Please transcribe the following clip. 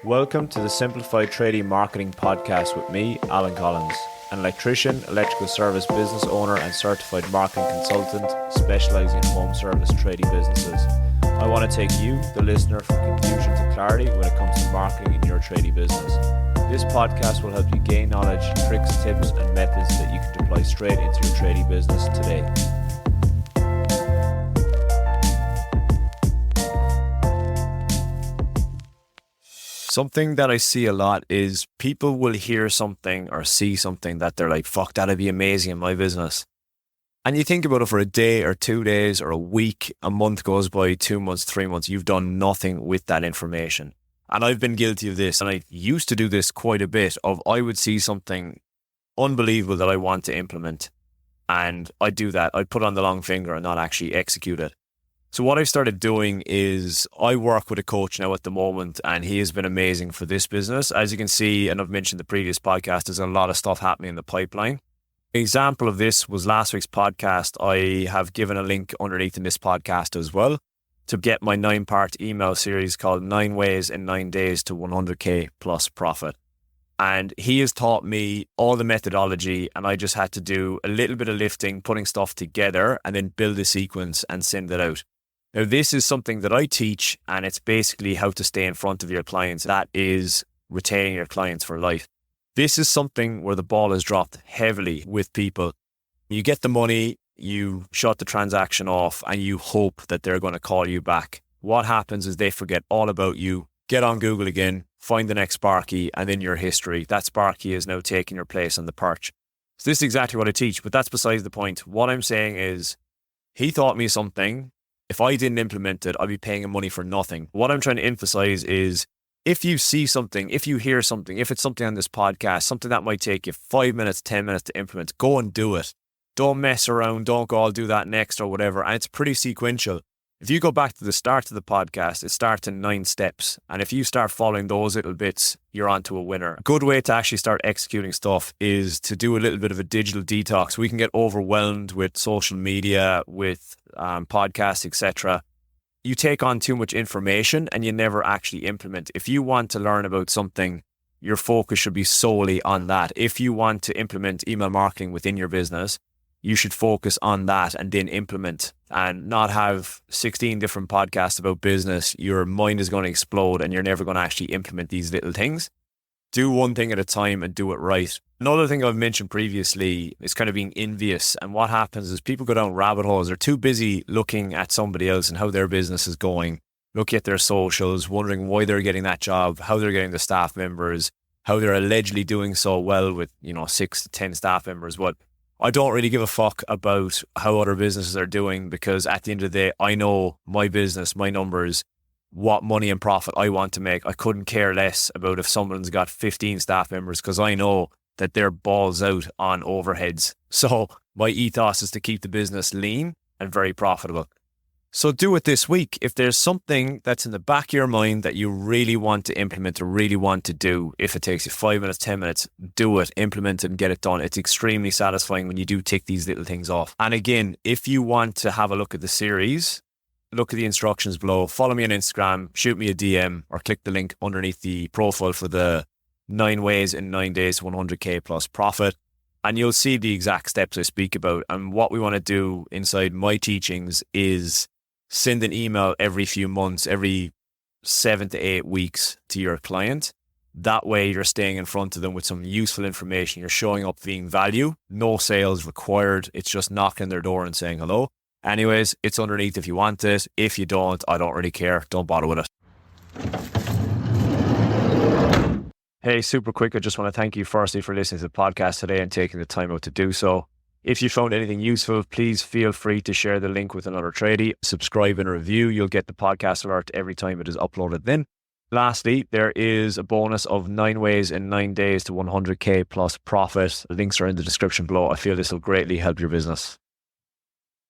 Welcome to the Simplified Tradie Marketing Podcast with me, Alan Collins, an electrician, electrical service business owner and certified marketing consultant specialising in home service tradie businesses. I want to take you, the listener, from confusion to clarity when it comes to marketing in your tradie business. This podcast will help you gain knowledge, tricks, tips and methods that you can deploy straight into your tradie business today. Something that I see a lot is people will hear something or see something that they're like, fuck, that'd be amazing in my business. And you think about it for a day or 2 days or a week, a month goes by, 2 months, 3 months, you've done nothing with that information. And I've been guilty of this, and I used to do this quite a bit of I would see something unbelievable that I want to implement. And I'd do that. I'd put on the long finger and not actually execute it. So what I started doing is I work with a coach now at the moment, and he has been amazing for this business. As you can see, and I've mentioned the previous podcast, there's a lot of stuff happening in the pipeline. An example of this was last week's podcast. I have given a link underneath in this podcast as well to get my 9-part email series called 9 Ways in 9 Days to 100K plus profit. And he has taught me all the methodology, and I just had to do a little bit of lifting, putting stuff together, and then build a sequence and send it out. Now, this is something that I teach, and it's basically how to stay in front of your clients. That is retaining your clients for life. This is something where the ball is dropped heavily with people. You get the money, you shut the transaction off, and you hope that they're going to call you back. What happens is they forget all about you, get on Google again, find the next Sparky, and in your history, that Sparky is now taking your place on the perch. So this is exactly what I teach, but that's besides the point. What I'm saying is, he taught me something. If I didn't implement it, I'd be paying him money for nothing. What I'm trying to emphasize is if you see something, if you hear something, if it's something on this podcast, something that might take you 5 minutes, 10 minutes to implement, go and do it. Don't mess around. Don't go, I'll do that next or whatever. And it's pretty sequential. If you go back to the start of the podcast, it starts in 9 steps. And if you start following those little bits, you're onto a winner. A good way to actually start executing stuff is to do a little bit of a digital detox. We can get overwhelmed with social media, with podcasts, etc. You take on too much information and you never actually implement. If you want to learn about something, your focus should be solely on that. If you want to implement email marketing within your business, you should focus on that and then implement, and not have 16 different podcasts about business. Your mind is going to explode and you're never going to actually implement these little things. Do one thing at a time and do it right. Another thing I've mentioned previously is kind of being envious. And what happens is people go down rabbit holes. They're too busy looking at somebody else and how their business is going, looking at their socials, wondering why they're getting that job, how they're getting the staff members, how they're allegedly doing so well with, 6 to 10 staff members. But I don't really give a fuck about how other businesses are doing, because at the end of the day, I know my business, my numbers, what money and profit I want to make. I couldn't care less about if someone's got 15 staff members, because I know that they're balls out on overheads. So my ethos is to keep the business lean and very profitable. So do it this week. If there's something that's in the back of your mind that you really want to implement or really want to do, if it takes you 5 minutes, 10 minutes, do it, implement it and get it done. It's extremely satisfying when you do tick these little things off. And again, if you want to have a look at the series, look at the instructions below, follow me on Instagram, shoot me a DM or click the link underneath the profile for the 9 Ways in 9 Days to 100K plus profit. And you'll see the exact steps I speak about. And what we want to do inside my teachings is send an email every few months, every 7 to 8 weeks to your client. That way you're staying in front of them with some useful information. You're showing up being value, no sales required. It's just knocking their door and saying hello. Anyways, it's underneath if you want it. If you don't, I don't really care. Don't bother with it. Hey, super quick. I just want to thank you firstly for listening to the podcast today and taking the time out to do so. If you found anything useful, please feel free to share the link with another tradie. Subscribe and review. You'll get the podcast alert every time it is uploaded then. Lastly, there is a bonus of 9 Ways in 9 Days to 100K plus profit. Links are in the description below. I feel this will greatly help your business.